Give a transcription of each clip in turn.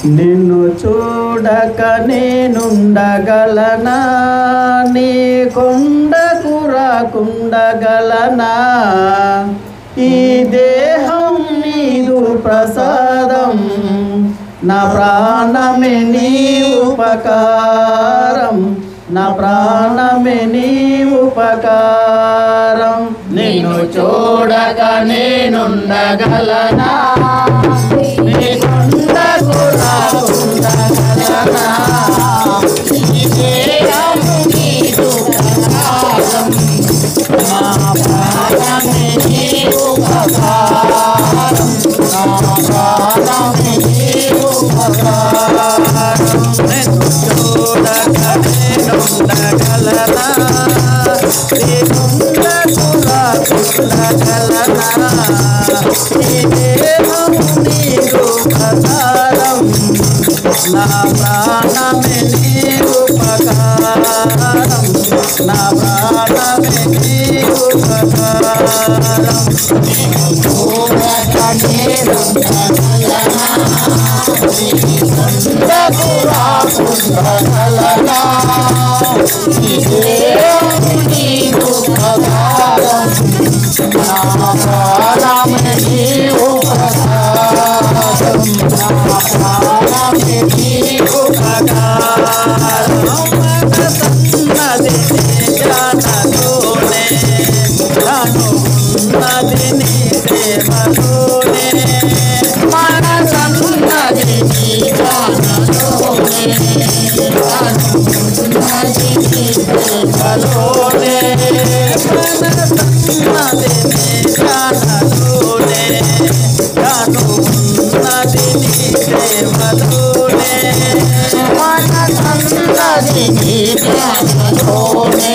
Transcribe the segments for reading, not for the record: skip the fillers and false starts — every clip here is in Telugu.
నిన్ను చూడక నేనుండగలనా, నీ కొండకు రాకుండగలనా? ఈ దేహం నీదు ప్రసాదం, నా ప్రాణమే నీ ఉపకారం, నా ప్రాణమే నీ ఉపకారం. నిన్ను చూడక నేనుండగలనా, నీ కొండకు రాకుండగలనా? ఈ దేహం నీదు ప్రసాదం, నా ప్రాణమే నీ ఉపకారం, నా ప్రాణమే నీ ఉపకారం. నిన్ను చూడక నేనుండగలనా, నీ కొండకు రాకుండగలనా? ఈ దేహం నీదు ప్రసాదం, నా ప్రాణమే నీ ఉపకారం, నా ప్రాణమే నీ ఉపకారం. నిన్ను చూడక నేనుండగలనా, నీ కొండకు రాకుండగలనా? ఈ దేహం నీదు ప్రసాదం, నా ప్రాణమే నీ ఉపకారం, నా ప్రాణమే నీ ఉపకారం. మనసున్నది నీ ధ్యానలోనే, తను ఉన్నది నీ ప్రేమలోనే. మనసున్నది నీ ధ్యానలోనే, తను ఉన్నది నీ ప్రేమలోనే. మనసున్నది నీ ధ్యానలోనే, తను ఉన్నది నీ ప్రేమలోనే. మనసున్నది నీ ధ్యానలోనే,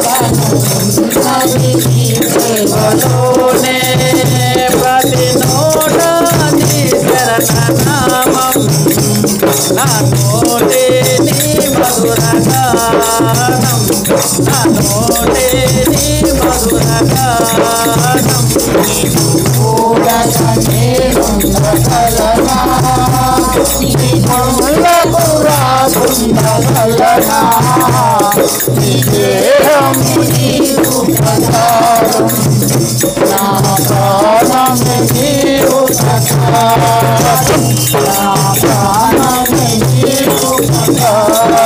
తను ఉన్నది నీ ప్రేమలోనే. ప్రతి నోట నీ శరణనామం, నా నోటే నీ మధుర గానం, నా నోటే నీ మధుర గానం. నిన్ను చూడక నేనుండగలనా, నీ కొండకు రాకుండగలనా? ఈ దేహం నీదు ప్రసాదం, నా ప్రాణమే నీ ఉపకారం, నా ప్రాణమే నీ ఉపకారం.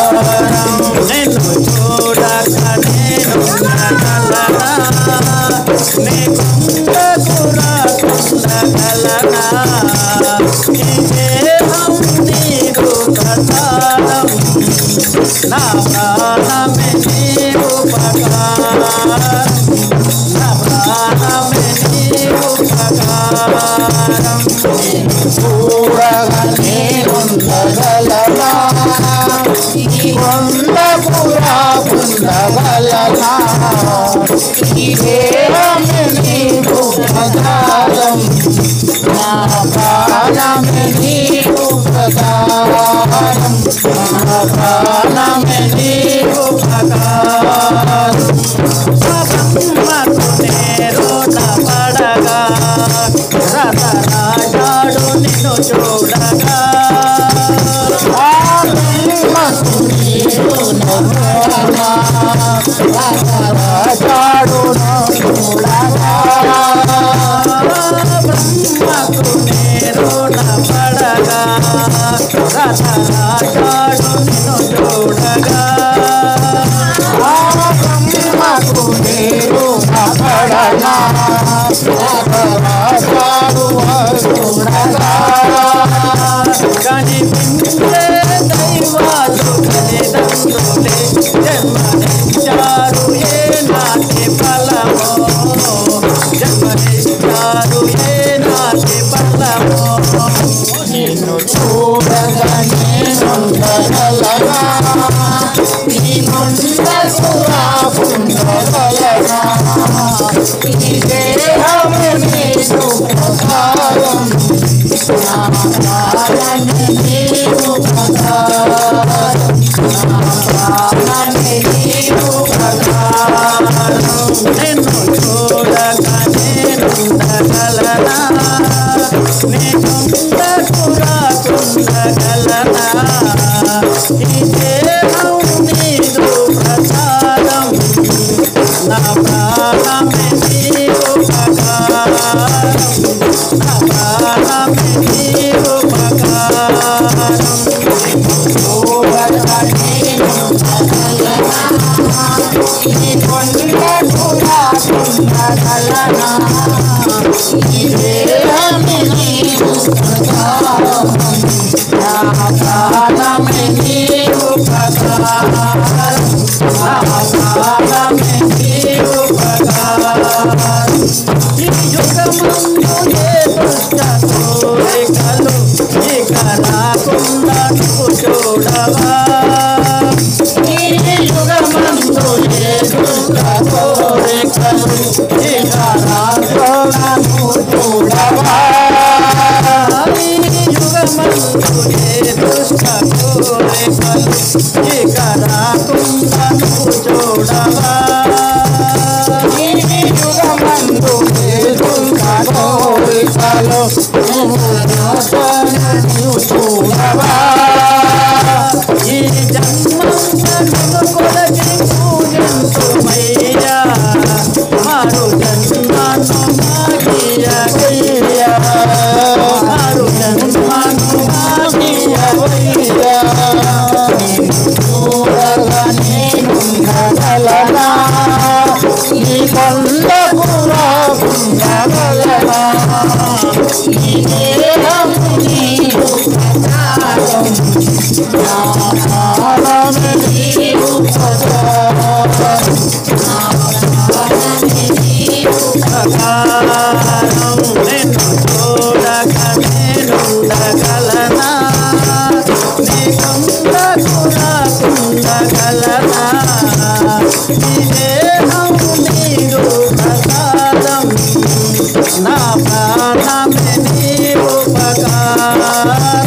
నిన్ను చూడక నేనుండగలనా, నీ కొండకు రాకుండగలనా? ఈ దేహం నీదు ప్రసాదం, నా ప్రాణమే నీ ఉపకారం, నా ప్రాణమే నీ ఉపకారం. నిన్ను చూడక నేనుండగలనా, నీ కొండకు రాకుండగలనా? ఈ దేహం నీదు ప్రసాదం, నా ప్రాణమే నీ ఉపకారం, నా ప్రాణమే నీ ఉపకారం. బ్రహ్మకు నేరున పడగా, రతరాజాడు నిన్ను చూడగా. బ్రహ్మకు నేరున పడగా, రతరాజాడు చూడగా. బ్రహ్మకు నేరున పడగా, రతరాజాడు నిన్ను చూడగా. బ్రహ్మకు నేరున పడగా, రతరాజాడు చూడగా. కనిపించే దైవాలు తల్లిదండ్రులే జన్మనిచ్చారు ఏ నాటి ఫలమో, జన్మనిచ్చారు ఏ నాటి ఫలమో. నిన్ను చూడక నేనుండగలనా, నీ కొండకు రాకుండగలనా? ఈ దేహం నీదు ప్రసాదం, నా ప్రాణమే నీ ఉపకారం, నా ప్రాణమే నీ ఉపకారం. నిన్ను చూడక నేనుండగలనా, నీ కొండకు రాకుండగలనా? ఇకరా కుందను చూడవా ఈ యుగమందు వేడుక కోరికలు నీవు చూడవా ఈ జన్మంతను కొలకి పూజించుమయ్యా మారు జన్మను మాగియవయ్యా మారు జన్మను మాగియవయ్యా చూడగా నేనుండగలనా ఈ కొండకు రాకుండగలనా ఈ దేహము నీవు ప్రసాదం నా ప్రాణమే నీవు ప్రసాదం నా ప్రాణమే నీవు ప్రకారం నిన్ను చూడక నేనుండగలనా నీ కొండకు రాకుండగలనా నీ దేహము నీరు ప్రసాదం నా ప్రాణమే నీవు ప్రకారం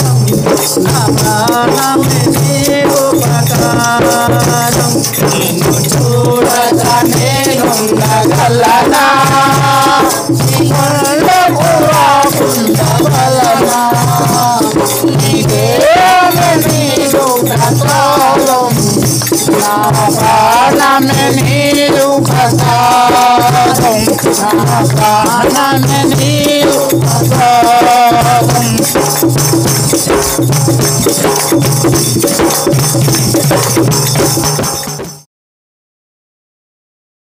నా ప్రాణమే నీవు ప్రకారం నిన్ను చూడగా నేనుండగలనా నీ కొండకు రాకుండగలనా నీ దేహమే నీరు ప్రసాదం నా ప్రాణమే నీరు ప్రసాదం నా ప్రాణమే నీరు ప్రసాదం